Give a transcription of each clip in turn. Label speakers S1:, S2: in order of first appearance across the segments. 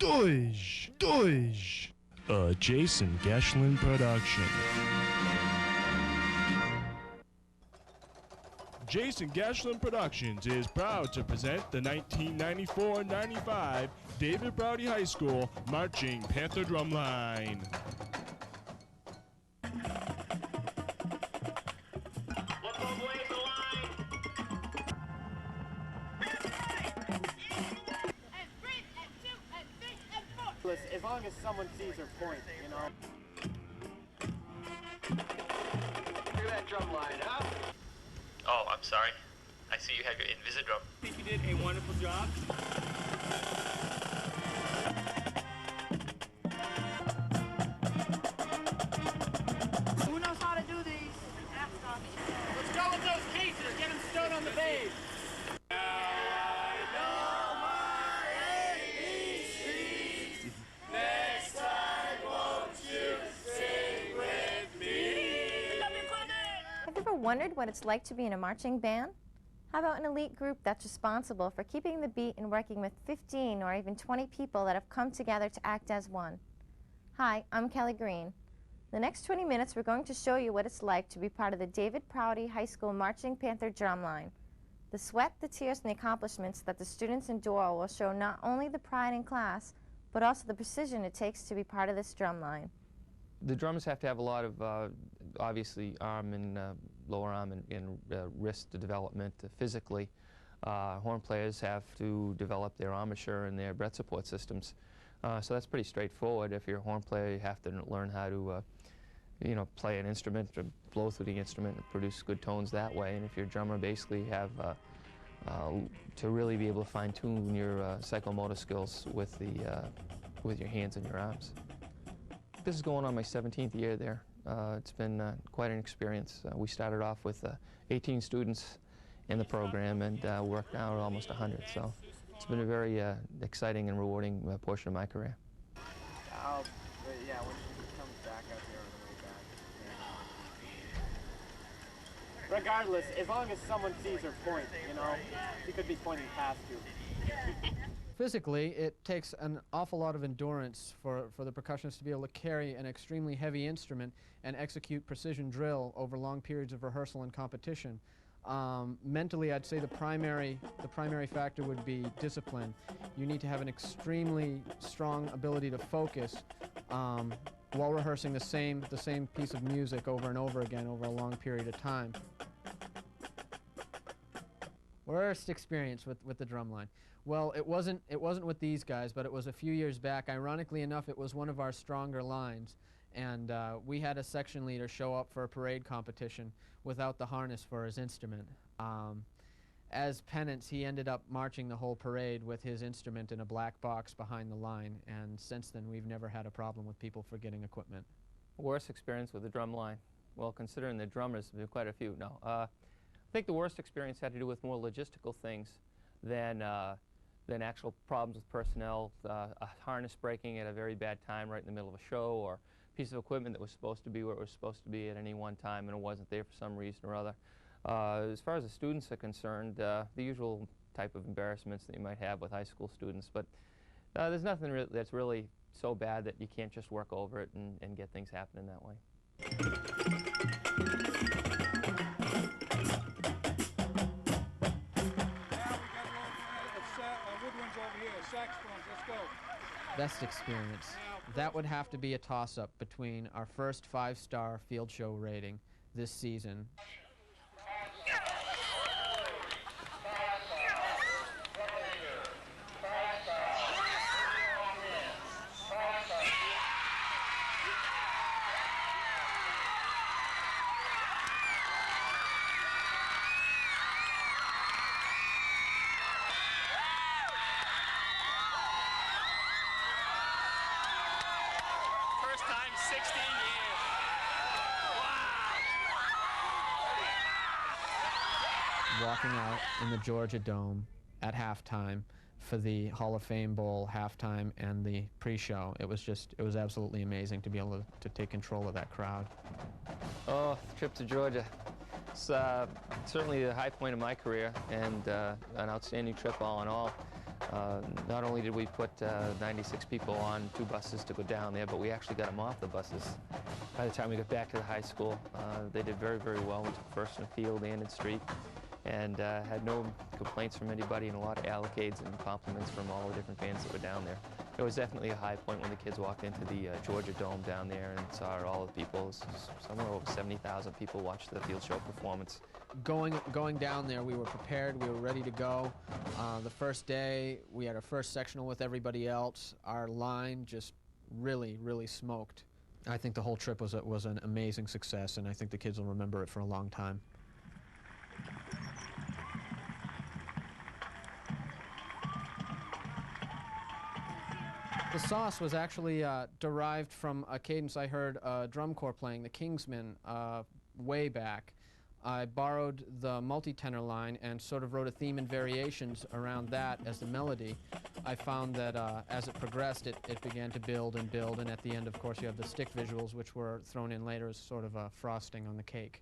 S1: A Jason Geshelin production. Jason Geshelin Productions is proud to present the 1994-95 David Prouty High School Marching Panther Drumline.
S2: As long as someone sees her point, you know. Look at that drum line, huh?
S3: Oh, I'm sorry. I see you have your Invisidrum.
S2: I think you did a wonderful job. Who knows how to do these? Let's go with those cases. Get them stowed on the base.
S4: Have you ever wondered what it's like to be in a marching band? How about an elite group that's responsible for keeping the beat and working with 15 or even 20 people that have come together to act as one? Hi, I'm Kelly Green. The next 20 minutes we're going to show you what it's like to be part of the David Prouty High School Marching Panther Drumline. The sweat, the tears, and the accomplishments that the students endure will show not only the pride in class, but also the precision it takes to be part of this drumline.
S5: The drummers have to have a lot of, obviously, arm and lower arm and wrist development physically. Horn players have to develop their armature and their breath support systems. So that's pretty straightforward. If you're a horn player, you have to learn how to, play an instrument, or blow through the instrument and produce good tones that way. And if you're a drummer, basically you have to really be able to fine-tune your psychomotor skills with your hands and your arms. This is going on my 17th year there. It's been quite an experience. We started off with 18 students in the program and worked now at almost 100. So it's been a very exciting and rewarding portion of my career.
S2: Yeah, when she comes back out there on the way back. Regardless, as long as someone sees her point, you know, she could be pointing past you.
S6: Physically, it takes an awful lot of endurance for the percussionists to be able to carry an extremely heavy instrument and execute precision drill over long periods of rehearsal and competition. Mentally, I'd say the primary factor would be discipline. You need to have an extremely strong ability to focus while rehearsing the same piece of music over and over again over a long period of time. Worst experience with the drumline. Well, it wasn't with these guys, but it was a few years back. Ironically enough, it was one of our stronger lines, and we had a section leader show up for a parade competition without the harness for his instrument. As penance, he ended up marching the whole parade with his instrument in a black box behind the line, and since then we've never had a problem with people forgetting equipment.
S5: Worst experience with the drum line? Well, considering the drummers, there have been quite a few. No, I think the worst experience had to do with more logistical things than actual problems with personnel. A harness breaking at a very bad time right in the middle of a show, or a piece of equipment that was supposed to be where it was supposed to be at any one time and it wasn't there for some reason or other. As far as the students are concerned, the usual type of embarrassments that you might have with high school students, but there's nothing that's really so bad that you can't just work over it and get things happening that way.
S6: Best experience. That would have to be a toss-up between our first 5-star field show rating this season. Walking out in the Georgia Dome at halftime for the Hall of Fame Bowl halftime and the pre-show. It was absolutely amazing to be able to take control of that crowd.
S5: Oh, the trip to Georgia. It's certainly the high point of my career and an outstanding trip all in all. Not only did we put 96 people on 2 buses to go down there, but we actually got them off the buses. By the time we got back to the high school, they did very, very well. We took first in the field and in street, and had no complaints from anybody, and a lot of allocates and compliments from all the different bands that were down there. It was definitely a high point when the kids walked into the Georgia Dome down there and saw all the people. Somewhere over 70,000 people watched the field show performance.
S6: Going down there, we were prepared, we were ready to go. The first day, we had our first sectional with everybody else. Our line just really, really smoked. I think the whole trip was an amazing success, and I think the kids will remember it for a long time. The sauce was actually derived from a cadence I heard a drum corps playing, the Kingsmen, way back. I borrowed the multi-tenor line and sort of wrote a theme and variations around that as the melody. I found that as it progressed, it began to build and build, and at the end, of course, you have the stick visuals, which were thrown in later as sort of a frosting on the cake.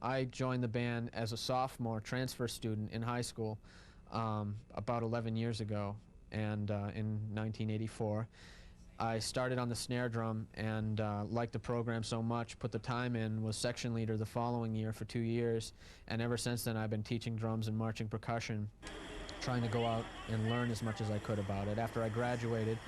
S6: I joined the band as a sophomore transfer student in high school about 11 years ago, and in 1984. I started on the snare drum and liked the program so much, put the time in, was section leader the following year for 2 years, and ever since then I've been teaching drums and marching percussion, trying to go out and learn as much as I could about it. After I graduated,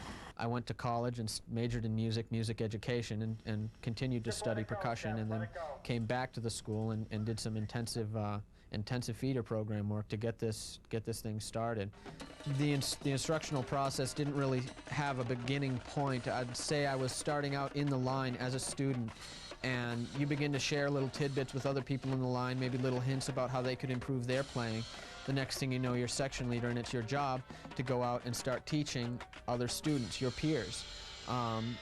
S6: I went to college and majored in music education, and continued to study percussion, and then came back to the school and did some intensive feeder program work to get this thing started. The instructional process didn't really have a beginning point. I'd say I was starting out in the line as a student, and you begin to share little tidbits with other people in the line, maybe little hints about how they could improve their playing. The next thing you know, you're section leader, and it's your job to go out and start teaching other students, your peers.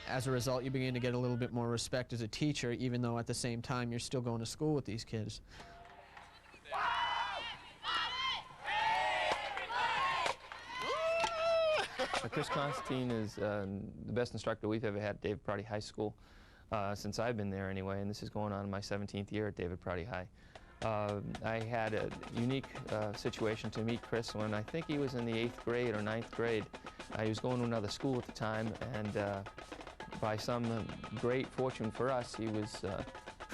S6: As a result, you begin to get a little bit more respect as a teacher, even though at the same time you're still going to school with these kids.
S5: Chris Constantine is the best instructor we've ever had at David Prouty High School, since I've been there anyway, and this is going on in my 17th year at David Prouty High. I had a unique situation to meet Chris when I think he was in the 8th grade or 9th grade. He was going to another school at the time, and by some great fortune for us, he was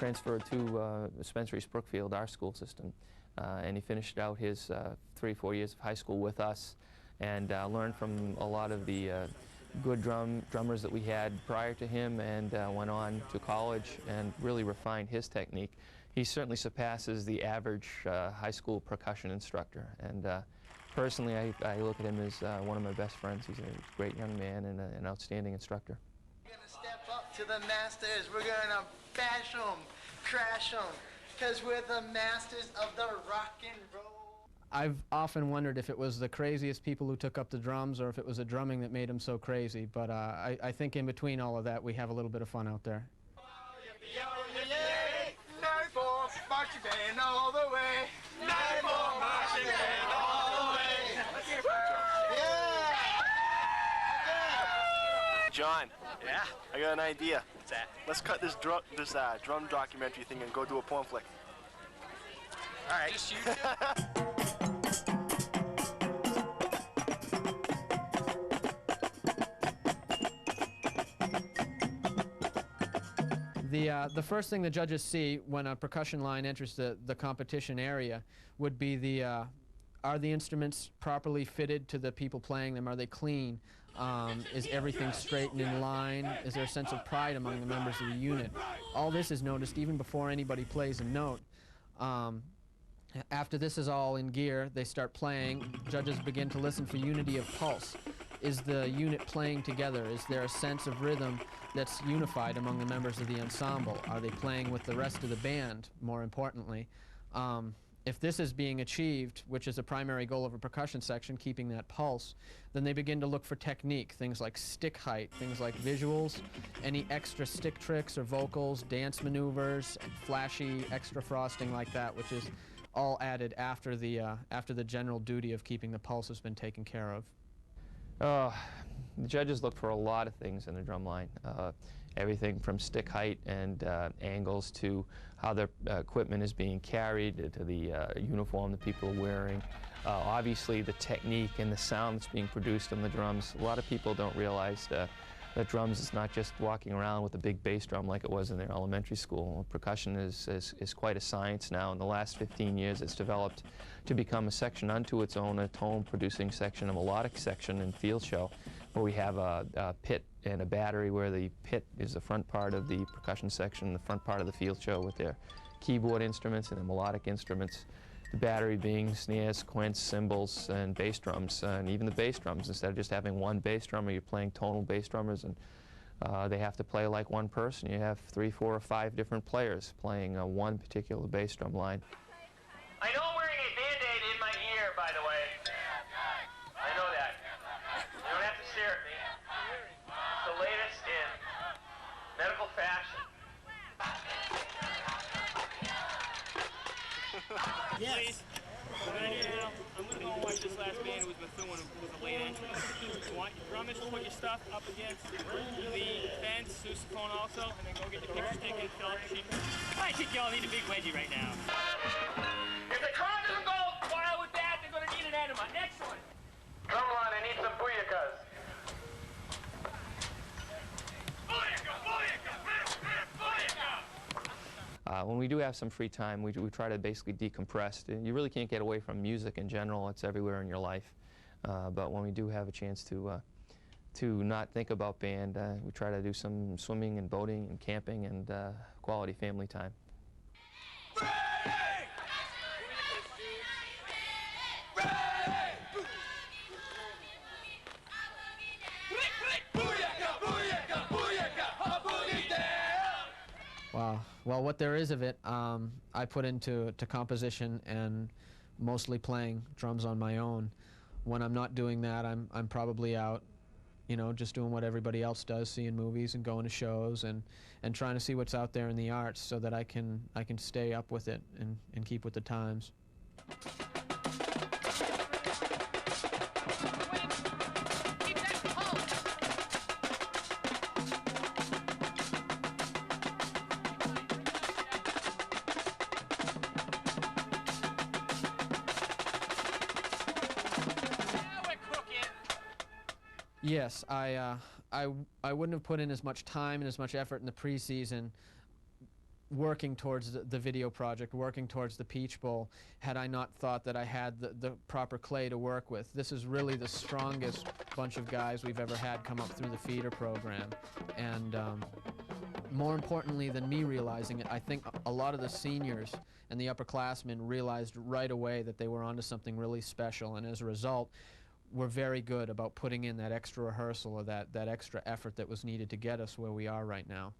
S5: transferred to Spencer East Brookfield, our school system, and he finished out his 3 or 4 years of high school with us, and learned from a lot of the good drummers that we had prior to him, and went on to college and really refined his technique. He certainly surpasses the average high school percussion instructor, and personally I look at him as one of my best friends. He's a great young man and an outstanding instructor.
S7: We're gonna step up to the masters. We're gonna bash them, crash them, because we're the masters of the rock and roll.
S6: I've often wondered if it was the craziest people who took up the drums or if it was the drumming that made them so crazy, but I think in between all of that we have a little bit of fun out there.
S7: Marching band all the way. Marching band all the way. Let's hear it for yeah.
S8: John.
S3: Yeah?
S8: I got an idea.
S3: What's that?
S8: Let's cut this drum documentary thing and go do a porn flick.
S3: All right. Just you two?
S6: The first thing the judges see when a percussion line enters the competition area would be are the instruments properly fitted to the people playing them? Are they clean? Is everything straight and in line? Is there a sense of pride among the members of the unit? All this is noticed even before anybody plays a note. After this is all in gear, they start playing. Judges begin to listen for unity of pulse. Is the unit playing together? Is there a sense of rhythm that's unified among the members of the ensemble? Are they playing with the rest of the band, more importantly? If this is being achieved, which is a primary goal of a percussion section, keeping that pulse, then they begin to look for technique, things like stick height, things like visuals, any extra stick tricks or vocals, dance maneuvers, flashy extra frosting like that, which is all added after the general duty of keeping the pulse has been taken care of.
S5: The judges look for a lot of things in the drum line. Everything from stick height and angles to how their equipment is being carried, to the uniform that people are wearing. Obviously the technique and the sound that's being produced on the drums. A lot of people don't realize that drums is not just walking around with a big bass drum like it was in their elementary school. Percussion is quite a science now. In the last 15 years it's developed to become a section unto its own, a tone-producing section, a melodic section in field show, where we have a pit and a battery, where the pit is the front part of the percussion section, the front part of the field show with their keyboard instruments and their melodic instruments. The battery being snares, quints, cymbals, and bass drums, and even the bass drums. Instead of just having one bass drummer, you're playing tonal bass drummers, and they have to play like one person. You have 3, 4, or 5 different players playing one particular bass drum line.
S3: I know I'm wearing a Band-Aid in my ear, by the way. I know that. You don't have to stare at me. It's the latest in medical fashion.
S2: Yes. I'm going to go and watch this last band who was Bethune, who was a late entrance. You want your drummers to put your stuff up against the fence, sousaphone also, and then go get the picture stick and fill up the sheet. I think y'all need a big wedgie right now.
S3: If the crowd doesn't go wild with that, they're going to need an enema. Excellent. Come on, I need some booyakas. Booyaka, booyaka, booyaka.
S5: When we do have some free time, we try to basically decompress. You really can't get away from music in general. It's everywhere in your life. But when we do have a chance to not think about band, we try to do some swimming and boating and camping and quality family time.
S6: Wow. Well, what there is of it, I put into composition and mostly playing drums on my own. When I'm not doing that, I'm probably out, you know, just doing what everybody else does, seeing movies and going to shows and trying to see what's out there in the arts so that I can stay up with it and keep with the times. Yes, I wouldn't have put in as much time and as much effort in the preseason working towards the video project, working towards the Peach Bowl, had I not thought that I had the proper clay to work with. This is really the strongest bunch of guys we've ever had come up through the feeder program. And more importantly than me realizing it, I think a lot of the seniors and the upperclassmen realized right away that they were onto something really special, and as a result, we're very good about putting in that extra rehearsal or that extra effort that was needed to get us where we are right now.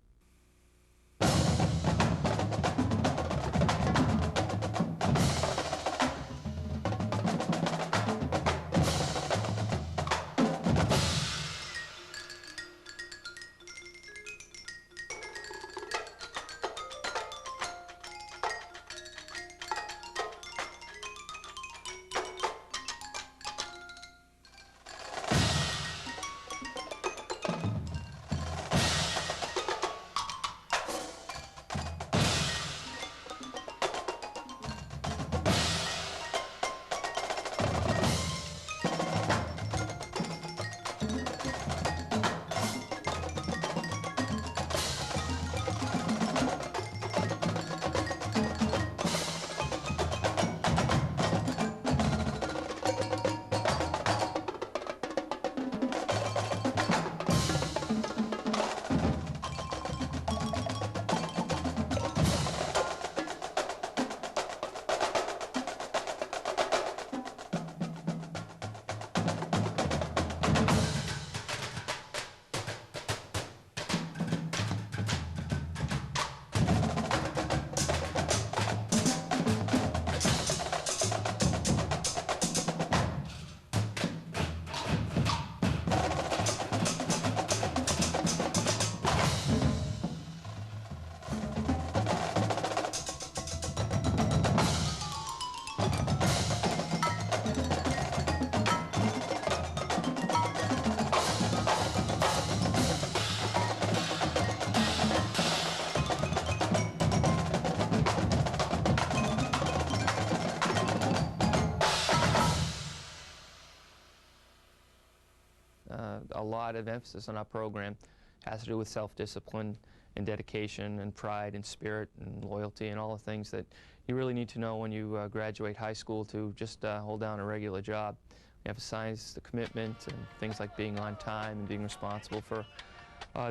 S5: A lot of emphasis on our program has to do with self-discipline and dedication and pride and spirit and loyalty and all the things that you really need to know when you graduate high school to just hold down a regular job. We emphasize the commitment and things like being on time and being responsible for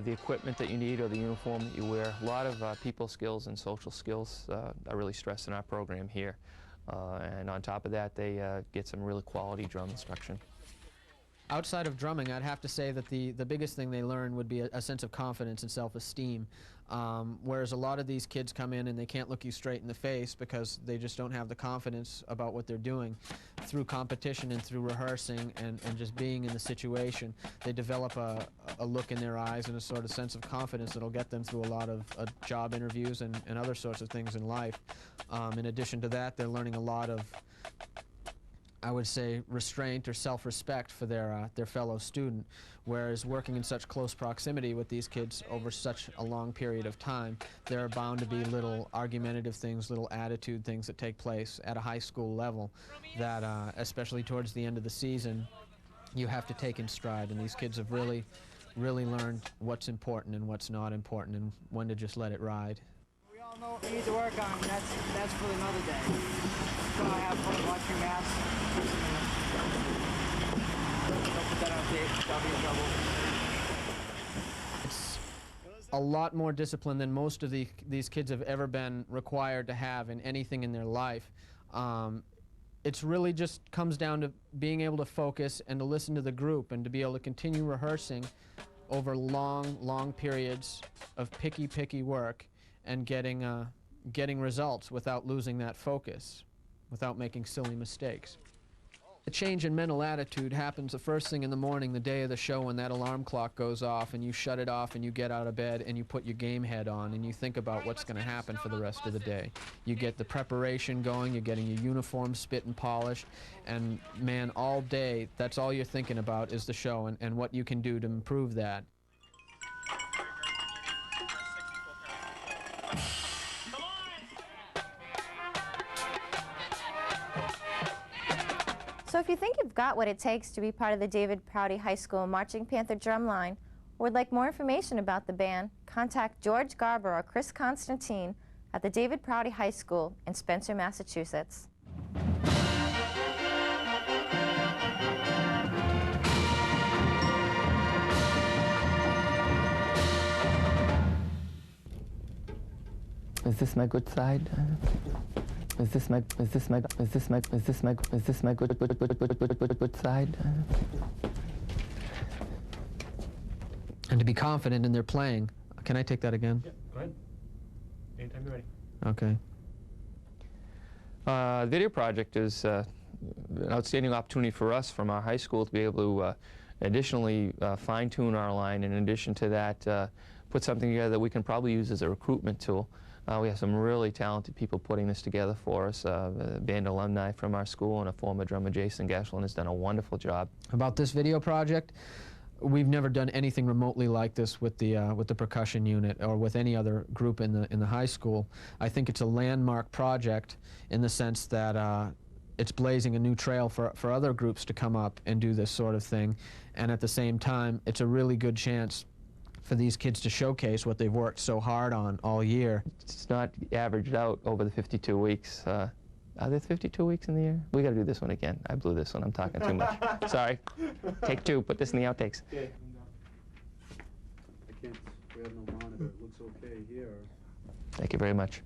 S5: the equipment that you need or the uniform that you wear. A lot of people skills and social skills are really stressed in our program here. And on top of that, they get some really quality drum instruction.
S6: Outside of drumming, I'd have to say that the biggest thing they learn would be a sense of confidence and self-esteem. Whereas a lot of these kids come in and they can't look you straight in the face because they just don't have the confidence about what they're doing. Through competition and through rehearsing and just being in the situation, they develop a look in their eyes and a sort of sense of confidence that'll get them through a lot of job interviews and other sorts of things in life. In addition to that, they're learning a lot of, I would say, restraint or self-respect for their fellow student, whereas working in such close proximity with these kids over such a long period of time, there are bound to be little argumentative things, little attitude things that take place at a high school level that, especially towards the end of the season, you have to take in stride, and these kids have really learned what's important and what's not important and when to just let it ride.
S9: We all know what we need to work on, and that's for another day. So I have fun watching maps. Don't put that on tape, that'll be in trouble.
S6: It's a lot more discipline than most of these kids have ever been required to have in anything in their life. It's really just comes down to being able to focus and to listen to the group and to be able to continue rehearsing over long periods of picky work and getting results without losing that focus, without making silly mistakes. The change in mental attitude happens the first thing in the morning, the day of the show, when that alarm clock goes off and you shut it off and you get out of bed and you put your game head on and you think about what's going to happen for the rest of the day. You get the preparation going, you're getting your uniform spit and polished, and man, all day, that's all you're thinking about is the show and what you can do to improve that.
S4: So if you think you've got what it takes to be part of the David Prouty High School Marching Panther Drumline, or would like more information about the band, contact George Garber or Chris Constantine at the David Prouty High School in Spencer, Massachusetts.
S5: Is this my good side? Is this my good side?
S6: And to be confident in their playing. Can I take that again?
S10: Yeah, go ahead. Anytime you're ready.
S6: Okay.
S5: The video project is an outstanding opportunity for us from our high school to be able to additionally fine-tune our line, and in addition to that, put something together that we can probably use as a recruitment tool. We have some really talented people putting this together for us. Band alumni from our school and a former drummer, Geshelin, has done a wonderful job.
S6: About this video project, we've never done anything remotely like this with the percussion unit or with any other group in the high school. I think it's a landmark project in the sense that it's blazing a new trail for other groups to come up and do this sort of thing, and at the same time, it's a really good chance for these kids to showcase what they've worked so hard on all year.
S5: It's not averaged out over the 52 weeks. Are there 52 weeks in the year? We got to do this one again. I blew this one. I'm talking too much. Sorry. Take two. Put this in the outtakes.
S10: Okay.
S11: I can't, we have no monitor. It looks okay here.
S5: Thank you very much.